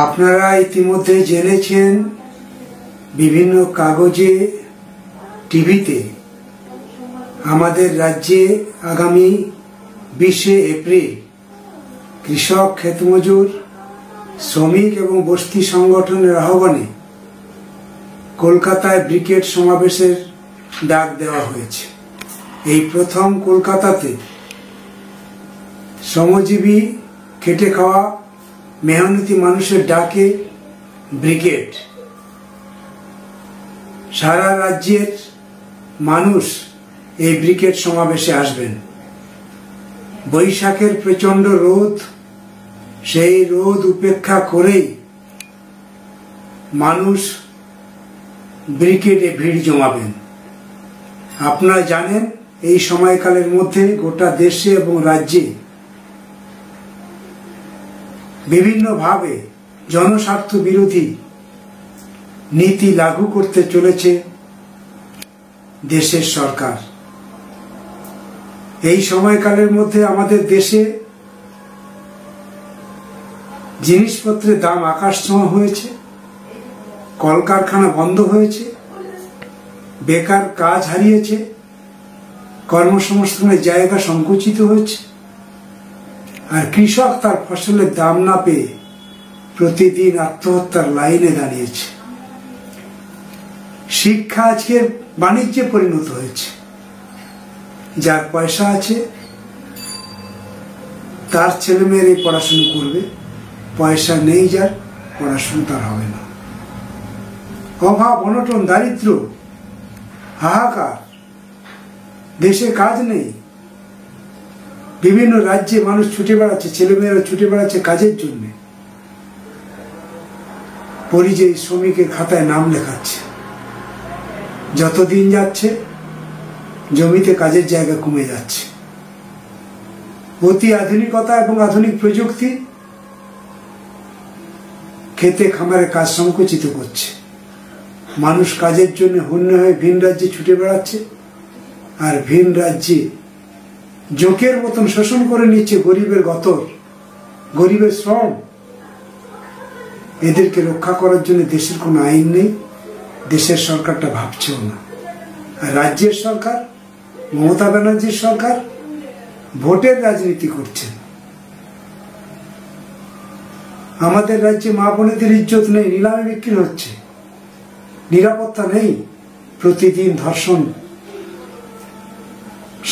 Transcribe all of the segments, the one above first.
আপনারা ইতিমধ্যে জেনেছেন বিভিন্ন কাগজে, টিভিতে আমাদের রাজ্যে আগামী 20শে এপ্রিল কৃষক, ক্ষেতমজুর, শ্রমিক এবং বস্তি সংগঠনের আহ্বানে কলকাতায় ব্রিগেড সমাবেশের ডাক দেওয়া হয়েছে। এই প্রথম কলকাতাতে শ্রমজীবী, খেটে খাওয়া, মেহনতি মানুষের ডাকে ব্রিগেড। সারা রাজ্যের মানুষ এই ব্রিগেড সমাবেশে আসবেন। বৈশাখের প্রচণ্ড রোদ, সেই রোদ উপেক্ষা করেই মানুষ ব্রিগেডে ভিড় জমাবেন। আপনারা জানেন এই সময়কালের মধ্যে গোটা দেশে এবং রাজ্যে বিভিন্নভাবে জনস্বার্থ বিরোধী নীতি লাগু করতে চলেছে দেশের সরকার। এই সময়কালের মধ্যে আমাদের দেশে জিনিসপত্রের দাম আকাশ ছোঁয়া হয়েছে, কলকারখানা বন্ধ হয়েছে, বেকার কাজ হারিয়েছে, কর্মসংস্থানের জায়গা সংকুচিত হয়েছে, আর কৃষক তার ফসলের দাম না পেয়ে প্রতিদিন আত্মহত্যার লাইনে দাঁড়িয়েছে। শিক্ষা আজকের বাণিজ্যে পরিণত হয়েছে। যার পয়সা আছে তার ছেলেমেয়ের এই পড়াশুনো করবে, পয়সা নেই যার, পড়াশুনো তার হবে না। অভাব, অনটন, দারিদ্র, হাহাকার, দেশে কাজ নেই। বিভিন্ন রাজ্যে মানুষ ছুটে বেড়াচ্ছে, ছেলেমেয়েরা ছুটে বেড়াচ্ছে কাজের জন্য। পরিযায়ী শ্রমিকের খাতায় নাম লেখাচ্ছে। যত দিন যাচ্ছে জমিতে কাজের জায়গা কমে যাচ্ছে। অতি আধুনিকতা এবং আধুনিক প্রযুক্তি খেতে খামারে কাজ সংকুচিত করছে। মানুষ কাজের জন্য হন্য হয়ে ভিন রাজ্যে ছুটে বেড়াচ্ছে, আর ভিন রাজ্যে জোকের মতন শোষণ করে নিচ্ছে গরিবের গতর, গরিবের শ্রম। এদেরকে রক্ষা করার জন্য দেশের কোনো আইন নেই, দেশের সরকারটা ভাবছেও না। আর রাজ্যের সরকার, মমতা ব্যানার্জির সরকার ভোটের রাজনীতি করছে। আমাদের রাজ্যে মা বোনেদের ইজ্জত নেই, নিলামে বিক্রি হচ্ছে, নিরাপত্তা নেই, প্রতিদিন ধর্ষণ।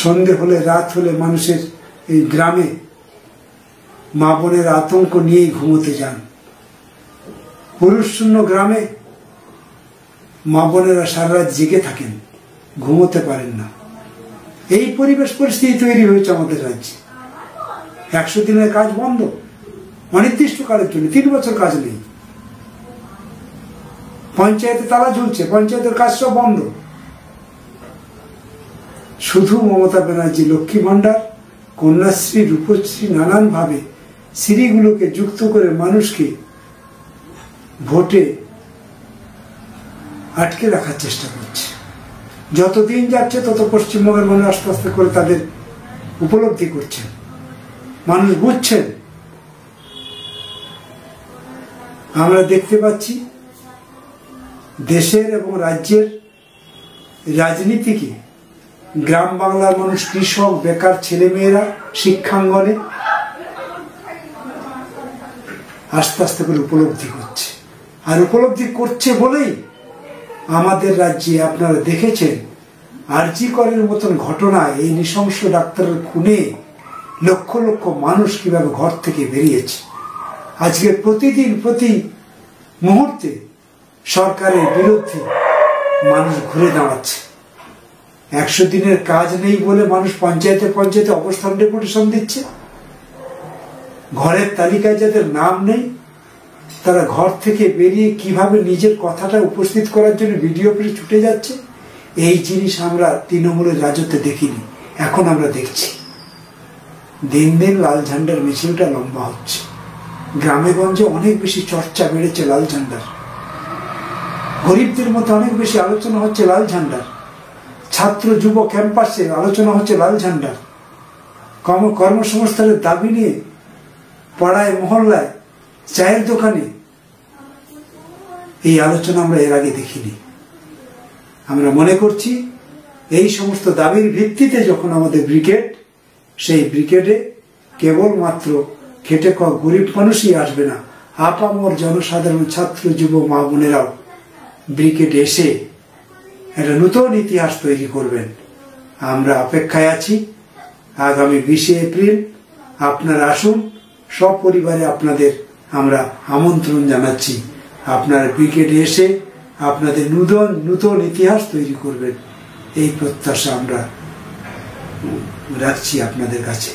সন্ধে হলে, রাত হলে মানুষের এই গ্রামে মা বোনের আতঙ্ক নিয়েই ঘুমোতে যান। পুরুষ শূন্য গ্রামে মা বোনেরা সারা রাত জেগে থাকেন, ঘুমোতে পারেন না। এই পরিবেশ পরিস্থিতি তৈরি হয়েছে আমাদের রাজ্যে। 100 দিনের কাজ বন্ধ অনির্দিষ্টকালের জন্য, 3 বছর কাজ নেই। পঞ্চায়েতে তালা ঝুলছে, পঞ্চায়েতের কাজ সব বন্ধ। শুধু মমতা ব্যানার্জি লক্ষ্মী ভান্ডার, কন্যাশ্রী, রূপশ্রী, নানান ভাবে শ্রীগুলোকে যুক্ত করে মানুষকে ভোটে আটকে রাখার চেষ্টা করছে। যত দিন যাচ্ছে তত পশ্চিমবঙ্গের মানুষ আস্তে আস্তে করে তাদের উপলব্ধি করছেন, মানুষ বুঝছেন। আমরা দেখতে পাচ্ছি দেশের এবং রাজ্যের রাজনীতিকে গ্রাম বাংলার মানুষ, কৃষক, বেকার ছেলেমেয়েরা শিক্ষাঙ্গনে আস্তে আস্তে করে উপলব্ধি করছে। আর উপলব্ধি করছে বলেই আমাদের রাজ্যে আপনারা দেখেছেন আরজি করের মতন ঘটনায়, এই নৃশংস ডাক্তারের খুনে লক্ষ লক্ষ মানুষ কিভাবে ঘর থেকে বেরিয়েছে। আজকে প্রতিদিন, প্রতি মুহূর্তে সরকারের বিরুদ্ধে মানুষ ঘুরে দাঁড়াচ্ছে। 100 দিনের কাজ নেই বলে মানুষ পঞ্চায়েতে পঞ্চায়েতে অবস্থান ডেপুটেশন দিচ্ছে। ঘরের তালিকায় যাদের নাম নেই তারা ঘর থেকে বেরিয়ে কিভাবে নিজের কথাটা উপস্থিত করার জন্য ভিডিও অফিসে ছুটে যাচ্ছে। এই জিনিস আমরা তৃণমূলের রাজত্বে দেখিনি, এখন আমরা দেখছি। দিন দিন লাল ঝান্ডার মিছিলটা লম্বা হচ্ছে। গ্রামে গঞ্জে অনেক বেশি চর্চা বেড়েছে লাল ঝান্ডার। গরিবদের মধ্যে অনেক বেশি আলোচনা হচ্ছে লাল ঝান্ডার। ছাত্র যুব ক্যাম্পাসে আলোচনা হচ্ছে লাল ঝান্ডার। কর্মসংস্থানের দাবি নিয়ে পাড়ায় মহল্লায় চায়ের দোকানে এই আলোচনা আমরা এর আগে দেখিনি। আমরা মনে করছি এই সমস্ত দাবির ভিত্তিতে যখন আমাদের ব্রিগেড, সেই ব্রিগেডে কেবলমাত্র খেটে খাওয়া গরিব মানুষই আসবে না, আপামর জনসাধারণ, ছাত্র, যুব, মা বোনেরাও ব্রিগেডে এসে একটা নতুন ইতিহাস তৈরি করবেন। আমরা অপেক্ষায় আছি। আগামী 20 এপ্রিল আপনারা আসুন, সপরিবারে আপনাদের আমরা আমন্ত্রণ জানাচ্ছি। আপনারা ব্রিগেডে এসে আপনাদের নূতন ইতিহাস তৈরি করবেন, এই প্রত্যাশা আমরা রাখছি আপনাদের কাছে।